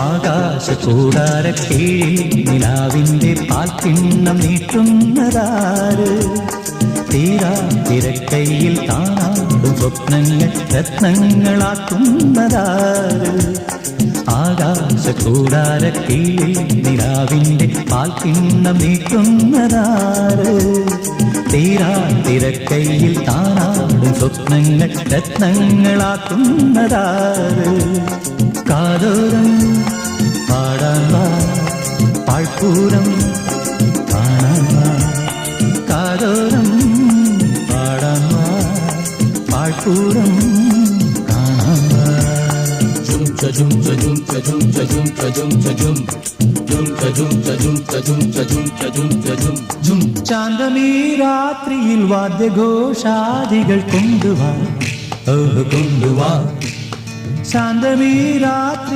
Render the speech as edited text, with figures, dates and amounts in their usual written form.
ആകാശകൂടാരക്കീഴിൽ നിലാവിൻ്റെ പാൽക്കിണ്ണം നീട്ടുന്നതാര്? തീരാ തിരക്കൈയിൽ കാണാടും സ്വപ്നങ്ങൾ രത്നങ്ങളാക്കുന്നതാര്? ആകാശകൂടാരക്കീഴിൽ നിലാവിൻ്റെ പാൽക്കിണ്ണം നീട്ടുന്നതാര്? തീരാ തിരക്കൈയിൽ കാണാടും സ്വപ്നങ്ങൾ രത്നങ്ങളാക്കുന്നതാര്? കാതോരം പാടാൻ വാ, പാഴ്പൂരം കാണാൻ വാ. കാതോരം പാടാൻ വാ, പാഴ്പൂരം കാണാൻ വാ. ചാന്തമീ രാത്രിയിൽ വാദ്യഘോഷാദികൾ കൊണ്ടുവാ, കൊണ്ടുവാ. ശാന്തമീ രാത്രി